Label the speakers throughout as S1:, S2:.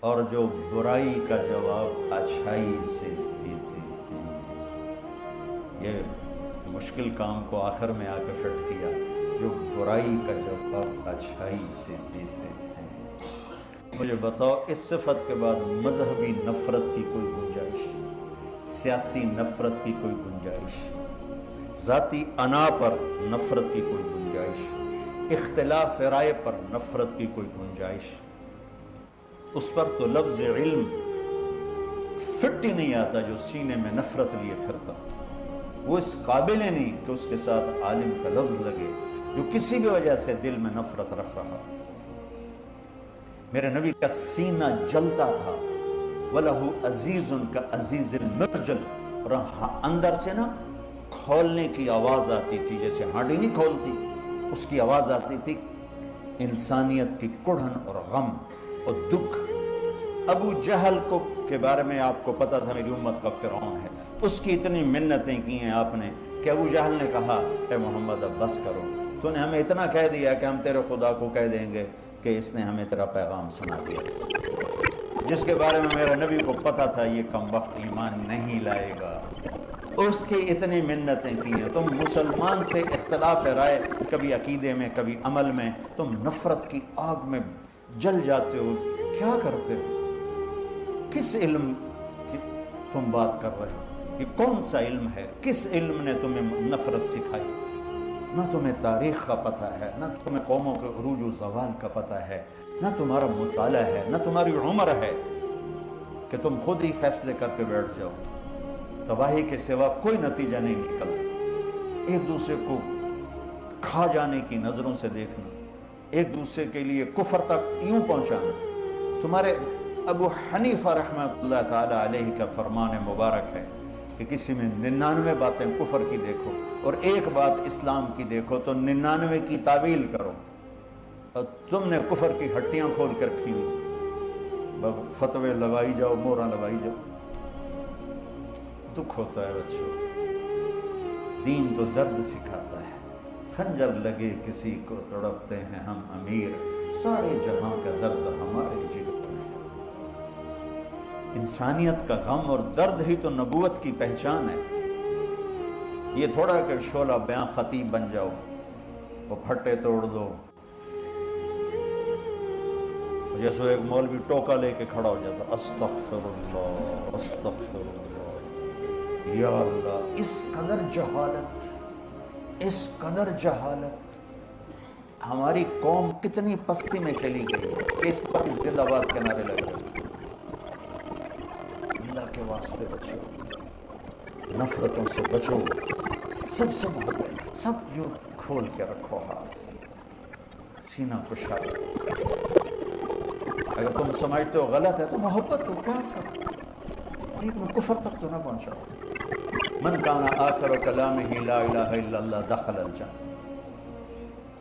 S1: اور جو برائی کا جواب اچھائی سے دیتے ہیں۔ یہ مشکل کام کو آخر میں آ کے فٹ کیا، جو برائی کا جواب اچھائی سے دیتے ہیں۔ مجھے بتاؤ اس صفت کے بعد مذہبی نفرت کی کوئی گنجائش، سیاسی نفرت کی کوئی گنجائش، ذاتی انا پر نفرت کی کوئی گنجائش، اختلاف رائے پر نفرت کی کوئی گنجائش؟ اس پر تو لفظ علم فٹ ہی نہیں آتا جو سینے میں نفرت لیے پھرتا، وہ اس قابل ہی نہیں کہ اس کے ساتھ عالم کا لفظ لگے جو کسی بھی وجہ سے دل میں نفرت رکھ رہا۔ میرے نبی کا سینہ جلتا تھا، وَلَهُ عَزِيزٌ كَعَزِيزِ الْمِرْجَلِ، اور اندر سے نا کھولنے کی آواز آتی تھی، جیسے ہانڈی نہیں کھولتی اس کی آواز آتی تھی، انسانیت کی کڑھن اور غم اور دکھ۔ ابو جہل کو کے بارے میں آپ کو پتا تھا میری امت کا فرعون ہے، اس کی اتنی منتیں کی ہیں آپ نے کہ ابو جہل نے کہا اے محمد اب بس کرو، تو نے ہمیں اتنا کہہ دیا کہ ہم تیرے خدا کو کہہ دیں گے کہ اس نے ہمیں تیرا پیغام سنا دیا، جس کے بارے میں میرے نبی کو پتا تھا یہ کم وقت ایمان نہیں لائے گا، اس کی اتنی منتیں کی ہیں۔ تم مسلمان سے اختلاف رائے، کبھی عقیدے میں کبھی عمل میں، تم نفرت کی آگ میں جل جاتے ہو، کیا کرتے ہو؟ کس علم کی تم بات کر رہے ہو؟ یہ کون سا علم ہے؟ کس علم نے تمہیں نفرت سکھائی؟ نہ تمہیں تاریخ کا پتہ ہے، نہ تمہیں قوموں کے عروج و زوال کا پتہ ہے، نہ تمہارا مطالعہ ہے، نہ تمہاری عمر ہے کہ تم خود ہی فیصلے کر کے بیٹھ جاؤ۔ تباہی کے سوا کوئی نتیجہ نہیں نکلتا۔ ایک دوسرے کو کھا جانے کی نظروں سے دیکھنا، ایک دوسرے کے لیے کفر تک یوں پہنچانا۔ تمہارے ابو حنیفہ رحمۃ اللہ تعالی علیہ کا فرمان مبارک ہے کہ کسی میں 99 باتیں کفر کی دیکھو اور ایک بات اسلام کی دیکھو تو 99 کی تعویل کرو، اور تم نے کفر کی ہٹیاں کھول کے رکھی ہوئی، فتوے لگائی جاؤ، مورا لگائی جاؤ۔ دکھ ہوتا ہے بچوں، دین تو درد سکھاتا ہے، خنجر لگے کسی کو تڑپتے ہیں ہم امیر، سارے جہاں کا درد ہمارے جگر میں ہے۔ انسانیت کا غم اور درد ہی تو نبوت کی پہچان ہے۔ یہ تھوڑا کہ شعلہ بیاں خطیب بن جاؤ، وہ پھٹے توڑ دو، جیسے ایک مولوی ٹوکا لے کے کھڑا ہو جاتا، استغفر اللہ استغفر اللہ، یا اللہ۔ اس قدر جہالت، اس قدر جہالت، ہماری قوم کتنی پستی میں چلی گئی کہ اس پر زندہ باد کے نعرے لگ رہے۔ اللہ کے واسطے بچو، نفرتوں سے بچو، سب سے محبت، سب یوں کھول کے رکھو، ہاتھ سینہ کشا رکھو۔ اگر تم سمجھتے ہو غلط ہے تو محبت تو پیار کرو، لیکن کفر تک تو نہ پہنچاؤ۔ من کان آخر کلامہ لا الہ الا اللہ دخل الجنہ،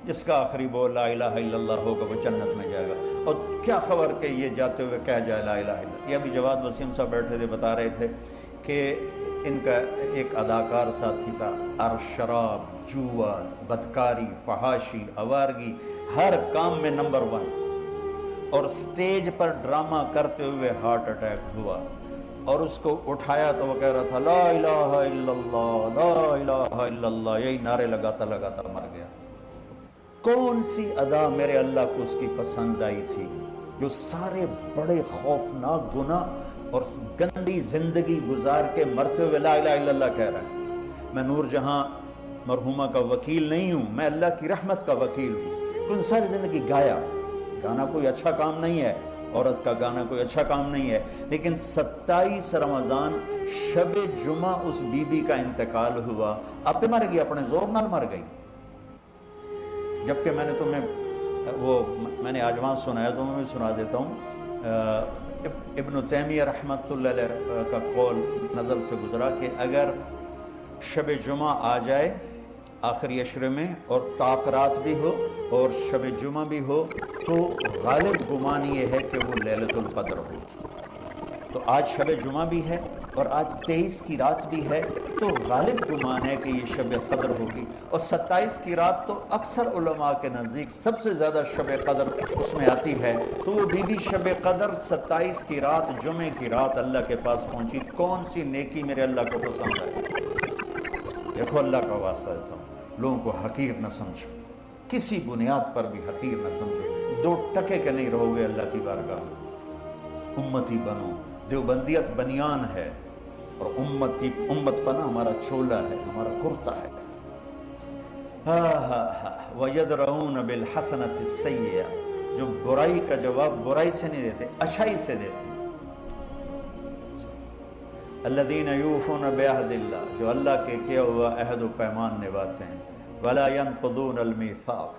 S1: جس کا آخری بول لا الہ الا اللہ ہوگا وہ جنت میں جائے گا۔ اور کیا خبر کہ یہ جاتے ہوئے کہہ جائے لا الہ الا اللہ۔ یہ ابھی جواد وسیم صاحب بیٹھے تھے، بتا رہے تھے کہ ان کا ایک اداکار ساتھی تھا، شراب، جوا، بدکاری، فحاشی، آوارگی، ہر کام میں نمبر 1، اور سٹیج پر ڈرامہ کرتے ہوئے ہارٹ اٹیک ہوا، اور اس کو اٹھایا تو وہ کہہ رہا تھا لا الہ الا اللہ لا الہ الا اللہ، یہی نعرے لگاتا لگاتا مر گیا۔ کون سی ادا میرے اللہ کو اس کی پسند آئی تھی جو سارے بڑے خوفناک گناہ اور گندی زندگی گزار کے مرتے ہوئے لا الہ الا اللہ کہہ رہا ہے؟ میں نور جہاں مرحومہ کا وکیل نہیں ہوں، میں اللہ کی رحمت کا وکیل ہوں۔ تو ان ساری زندگی گایا، گانا کوئی اچھا کام نہیں ہے، عورت کا گانا کوئی اچھا کام نہیں ہے، لیکن 27 رمضان شب جمعہ اس بی بی کا انتقال ہوا، آپ پہ مر گئی، اپنے زور نال مر گئی۔ جبکہ میں نے تمہیں میں نے آج وہاں سنایا تو میں بھی سنا دیتا ہوں، ابن تیمیہ رحمۃ اللہ علیہ کا قول نظر سے گزرا کہ اگر شب جمعہ آ جائے آخری عشرے میں اور تاخرات بھی ہو اور شب جمعہ بھی ہو تو غالب گمان یہ ہے کہ وہ لیلۃ القدر ہو۔ تو آج شب جمعہ بھی ہے اور آج 23 کی رات بھی ہے، تو غالب گمان ہے کہ یہ شب قدر ہوگی، اور 27 کی رات تو اکثر علماء کے نزدیک سب سے زیادہ شب قدر اس میں آتی ہے، تو وہ بی بی شب قدر 27 کی رات جمعے کی رات اللہ کے پاس پہنچی، کون سی نیکی میرے اللہ کو پسند ہے؟ دیکھو اللہ کا واسطہ دیتا ہوں، لوگوں کو حقیر نہ سمجھو، کسی بنیاد پر بھی حقیر نہ سمجھو، 2 ٹکے کے نہیں رہو گے اللہ کی بارگاہ میں، امتی بنو، دیوبندیت بنیان ہے اور امت پنا ہمارا چولا ہے، ہمارا کرتا ہے۔ وَيَدْرَؤُونَ بِالْحَسَنَةِ السَّيِّئَةِ، جو برائی کا جواب برائی سے نہیں دیتے، اچھائی سے دیتے۔ الَّذِينَ يُوفُونَ بِعَهْدِ اللَّهِ، جو اللہ کے کیا ہوا عہد و پیمان نبھاتے ہیں۔ وَلَا يَنقُضُونَ الْمِيثَاقَ،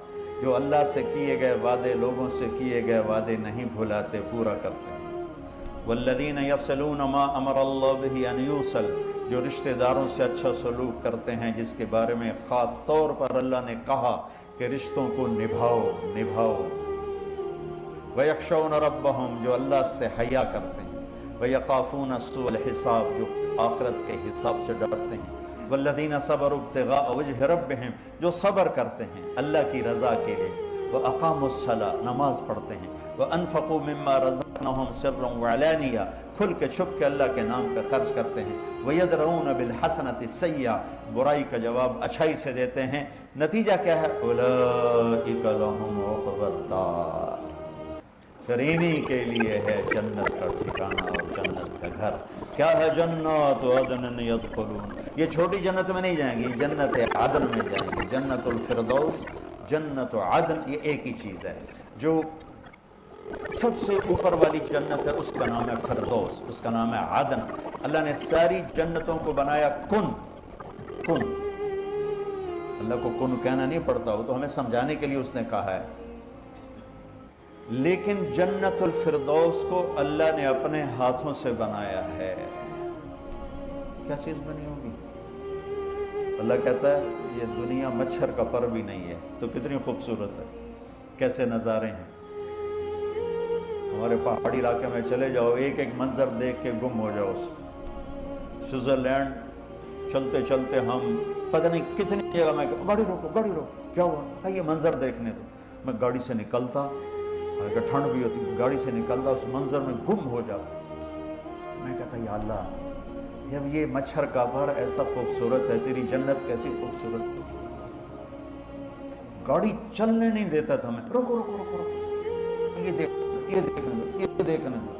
S1: جو اللہ سے کیے گئے وعدے، لوگوں سے کیے گئے وعدے نہیں بھلاتے، پورا کرتے ہیں۔ وَالَّذِينَ يَصِلُونَ مَا أَمَرَ اللَّهُ بِهِ أَنْ يُوصَلَ، جو رشتہ داروں سے اچھا سلوک کرتے ہیں جس کے بارے میں خاص طور پر اللہ نے کہا کہ رشتوں کو نبھاؤ۔ وَيَخْشَوْنَ رَبَّهُمْ، جو اللہ سے حیا کرتے ہیں۔ وَيَخَافُونَ سُوءَ الْحِسَابِ، جو آخرت کے حساب سے ڈرتے ہیں۔ وَالَّذِينَ صَبَرُوا ابْتِغَاءَ وَجْهِ رَبِّهِمْ، جو صبر کرتے ہیں اللہ کی رضا کے لیے۔ وَأَقَامُوا الصَّلَاةَ، نماز پڑھتے ہیں۔ وَأَنفَقُوا مِمَّا رَزَقْنَاهُمْ سِرًّا وَعَلَانِيَةً، کھل کے چھپ کے اللہ کے نام پہ خرچ کرتے ہیں۔ وَيَدْرَؤُونَ بِالْحَسَنَةِ السَّيِّئَةِ، برائی کا جواب اچھائی سے دیتے ہیں۔ نتیجہ کیا ہے؟ أُولَئِكَ لَهُمْ عُقْبَى الدَّارِ، پھر انہی کے لیے ہے جنت کا ٹھکانہ اور جنت کا گھر۔ کیا ہے؟ جنات عدن يدخلون، یہ چھوٹی جنت میں نہیں جائیں گی، جنت عدن میں جائیں گی۔ جنت الفردوس، جنت عدن، یہ ایک ہی چیز ہے۔ جو سب سے اوپر والی جنت ہے اس کا نام ہے فردوس، اس کا نام ہے عدن۔ اللہ نے ساری جنتوں کو بنایا کن۔ اللہ کو کن کہنا نہیں پڑتا، وہ تو ہمیں سمجھانے کے لیے اس نے کہا ہے، لیکن جنت الفردوس کو اللہ نے اپنے ہاتھوں سے بنایا ہے۔ کیا چیز بنی ہوگی؟ اللہ کہتا ہے یہ دنیا مچھر کا پر بھی نہیں ہے، تو کتنی خوبصورت ہے، کیسے نظارے ہیں۔ ہمارے پہاڑی علاقے میں چلے جاؤ، ایک ایک منظر دیکھ کے گم ہو جاؤ۔ سوئٹزرلینڈ چلتے چلتے ہم پتہ نہیں کتنی جگہ، میں گاڑی روکو کیا ہوا؟ یہ منظر دیکھنے دو۔ میں گاڑی سے نکلتا، اگر ٹھنڈ بھی ہوتی، گاڑی سے نکلتا، اس منظر میں گم ہو جاتا۔ میں کہتا یا اللہ، جب یہ مچھر کا پر ایسا خوبصورت ہے، تیری جنت کیسی خوبصورت۔ گاڑی چلنے نہیں دیتا تھا، میں رکو، یہ دیکھنے دو۔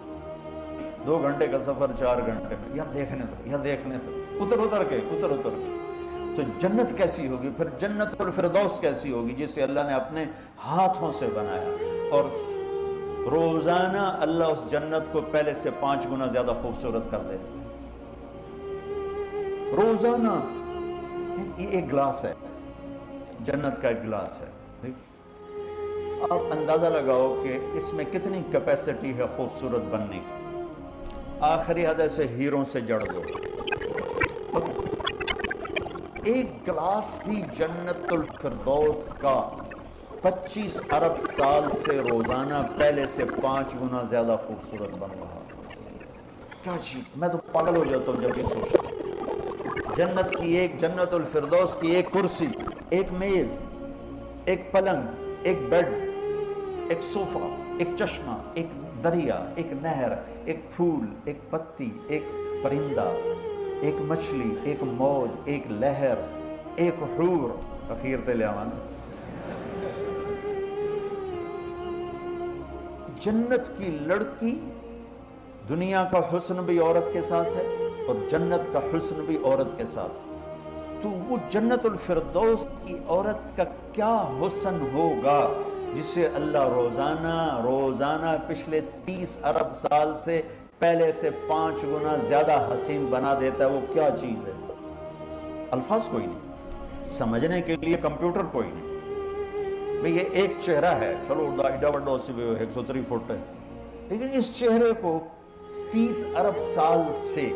S1: 2 گھنٹے کا سفر 4 گھنٹے میں، یہ دیکھنے دو، اتر کے۔ تو جنت کیسی ہوگی؟ پھر جنت الفردوس کیسی ہوگی جسے اللہ نے اپنے ہاتھوں سے بنایا، اور روزانہ اللہ اس جنت کو پہلے سے 5 گنا زیادہ خوبصورت کر دیتے ہیں۔ روزانہ یہ ایک گلاس ہے، جنت کا ایک گلاس ہے، آپ اندازہ لگاؤ کہ اس میں کتنی کیپیسٹی ہے خوبصورت بننے کی۔ آخری حد سے ہیروں سے جڑ دو، ایک گلاس بھی جنت الفردوس کا 25 ارب سال سے روزانہ پہلے سے 5 گنا زیادہ خوبصورت بن رہا۔ کیا چیز، میں تو پاگل ہو جاتا ہوں جب یہ سوچتا ہوں۔ جنت الفردوس کی ایک کرسی، ایک میز، ایک پلنگ، ایک بیڈ، ایک صوفہ، ایک چشمہ، ایک دریا، ایک نہر، ایک پھول، ایک پتی، ایک پرندہ، ایک مچھلی، ایک موج، ایک لہر، ایک حور، اخیر تے آمان۔ جنت کی لڑکی، دنیا کا حسن بھی عورت کے ساتھ ہے اور جنت کا حسن بھی عورت کے ساتھ ہے، تو وہ جنت الفردوس کی عورت کا کیا حسن ہوگا جسے اللہ روزانہ پچھلے 30 ارب سال سے پہلے سے 5 گنا زیادہ حسین بنا دیتا ہے۔ وہ کیا چیز ہے؟ الفاظ کوئی نہیں، سمجھنے کے لیے کمپیوٹر کوئی نہیں۔ بھئی یہ ایک چہرہ ہے، چلو ایڈا وڈا سی 103 فٹ ہے، لیکن اس چہرے کو 30 ارب سال سے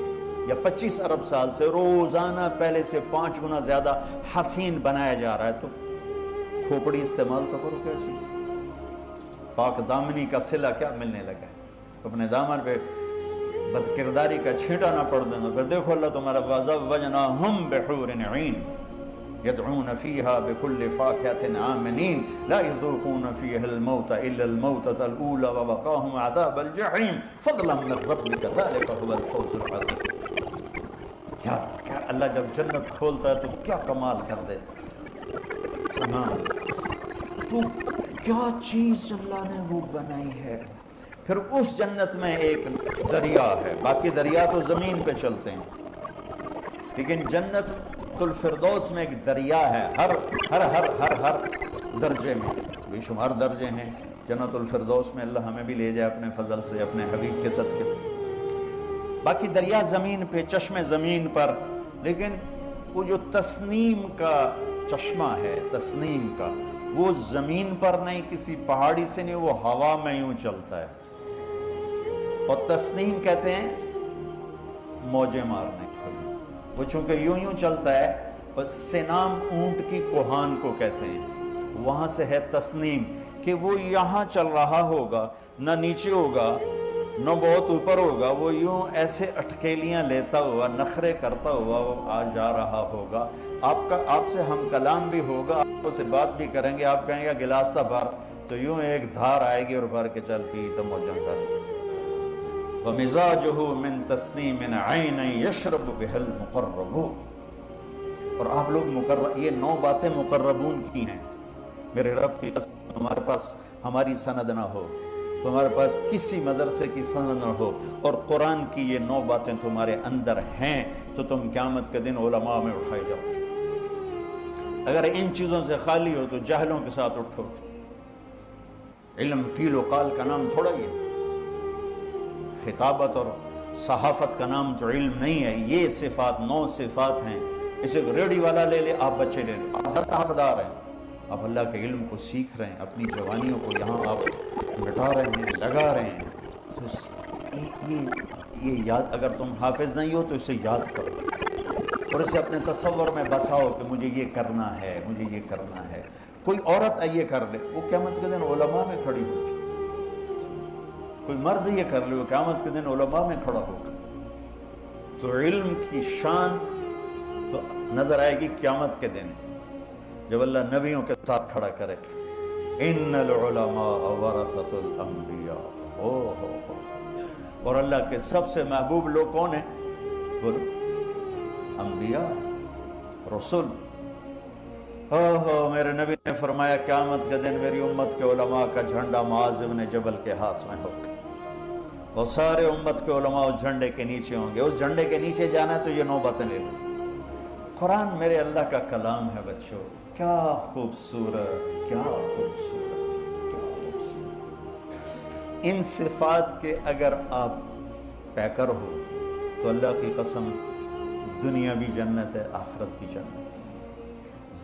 S1: یا 25 ارب سال سے روزانہ پہلے سے 5 گنا زیادہ حسین بنایا جا رہا ہے۔ تو کھوپڑی استعمال تو کرو، کیا چیز؟ پاک دامنی کا صلہ کیا ملنے لگا ہے؟ اپنے دامن پہ بدکرداری کا چھینٹا نہ پڑ دیں گے. پھر دیکھو اللہ تمہارا وَزَوَّجْنَاهُمْ بِحُورٍ عِينٍ يَدْعُونَ فِيهَا بِكُلِّ فَاكِهَةٍ آمِنِينَ لَا يَذُوقُونَ فِيهَا الْمَوْتَ إِلَّا الْمَوْتَةَ الْأُولَى وَوَقَاهُمْ عَذَابَ الْجَحِيمِ فَضْلًا مِّن رَّبِّكَ ذَلِكَ هُوَ الْفَوْزُ الْعَظِيمُ. کیا اللہ جب جنت کھولتا ہے تو کیا کمال کر دیتا ہے. تو کیا چیز اللہ نے وہ بنائی ہے. پھر اس جنت میں ایک دریا ہے. باقی دریا تو زمین پہ چلتے ہیں, لیکن جنت الفردوس میں ایک دریا ہے. ہر ہر ہر ہر ہر درجے میں بے شمار درجے ہیں جنت الفردوس میں. اللہ ہمیں بھی لے جائے اپنے فضل سے, اپنے حبیب کے صدقے. باقی دریا زمین پہ, چشمے زمین پر, لیکن وہ جو تسنیم کا چشمہ ہے, تسنیم کا, وہ زمین پر نہیں, کسی پہاڑی سے نہیں, وہ ہوا میں یوں چلتا ہے. اور تسنیم کہتے ہیں موجیں مارنے کو. وہ چونکہ یوں یوں چلتا ہے, اور سنام اونٹ کی کوہان کو کہتے ہیں, وہاں سے ہے تسنیم, کہ وہ یہاں چل رہا ہوگا, نہ نیچے ہوگا نہ بہت اوپر ہوگا, وہ یوں ایسے اٹکیلیاں لیتا ہوا, نخرے کرتا ہوا وہ آج جا رہا ہوگا. آپ سے ہم کلام بھی ہوگا, آپ سے بات بھی کریں گے, آپ کہیں گے گلاس تھا بھر, تو یوں ایک دھار آئے گی اور بھر کے چل پی تو موجاں کر. وَمِزَاجُهُ مِن تَسْنِيمٍ عَيْنًا يَشْرَبُ بِهَا الْمُقَرَّبُونَ. اور آپ لوگ یہ 9 باتیں مقربون کی ہیں. میرے رب کی قسم, تمہارے پاس ہماری سند نہ ہو, تمہارے پاس کسی مدرسے کی سند نہ ہو, اور قرآن کی یہ 9 باتیں تمہارے اندر ہیں, تو تم قیامت کے دن علماء میں اٹھائے جاؤ. اگر ان چیزوں سے خالی ہو تو جاہلوں کے ساتھ اٹھو. علم قیل و قال کا نام تھوڑا ہی ہے. خطابت اور صحافت کا نام تو علم نہیں ہے. یہ صفات 9 صفات ہیں. اسے ریڈی والا لے لے, آپ بچے لے لے, آپ زیادہ حقدار ہیں. آپ اللہ کے علم کو سیکھ رہے ہیں, اپنی جوانیوں کو یہاں آپ مٹا رہے ہیں, لگا رہے ہیں. تو یہ یاد, اگر تم حافظ نہیں ہو تو اسے یاد کرو, اور اسے اپنے تصور میں بساؤ کہ مجھے یہ کرنا ہے, مجھے یہ کرنا ہے. کوئی عورت یہ کر لے, وہ قیامت کے دن علماء میں کھڑی ہوگی. کوئی مرد یہ کر لے, وہ قیامت کے دن علماء میں کھڑا ہوگا. تو علم کی شان تو نظر آئے گی قیامت کے دن, جب اللہ نبیوں کے ساتھ کھڑا کرے. ان العلماء ورثۃ الانبیاء. اور اللہ کے سب سے محبوب لوگ کون ہیں؟ بولو, انبیاء, رسول. میرے نبی نے فرمایا قیامت کے دن میری امت کے علماء کا جھنڈا معاذ بن جبل کے ہاتھ میں ہوگا, اور سارے امت کے علماء اس جھنڈے کے نیچے ہوں گے. اس جھنڈے کے نیچے جانا ہے تو یہ 9 باتیں لے لو. قرآن میرے اللہ کا کلام ہے بچوں. کیا خوبصورت, کیا خوبصورت, کیا خوبصورت. ان صفات کے اگر آپ پیکر ہو تو اللہ کی قسم دنیا بھی جنت ہے, آخرت بھی جنت ہے.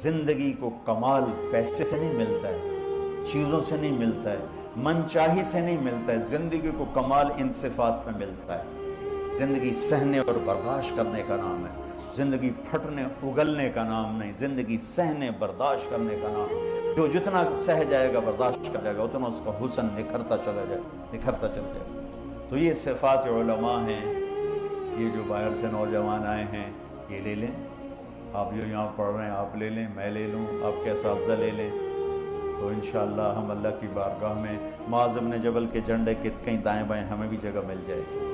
S1: زندگی کو کمال پیسے سے نہیں ملتا ہے, چیزوں سے نہیں ملتا ہے, من چاہی سے نہیں ملتا ہے. زندگی کو کمال ان صفات میں ملتا ہے. زندگی سہنے اور برداشت کرنے کا نام ہے. زندگی پھٹنے اگلنے کا نام نہیں, زندگی سہنے برداشت کرنے کا نام. جو جتنا سہ جائے گا, برداشت کر جائے گا, اتنا اس کا حسن نکھرتا چلا جائے, نکھرتا چلا جائے. تو یہ صفات علماء ہیں. یہ جو باہر سے نوجوان آئے ہیں یہ لے لیں, آپ جو یہاں پڑھ رہے ہیں آپ لے لیں, میں لے لوں, آپ کے اساتذہ لے لیں. تو انشاءاللہ ہم اللہ کی بارگاہ میں معاذ بن جبل کے جھنڈے کے کہیں دائیں بائیں ہمیں بھی جگہ مل جائے گی.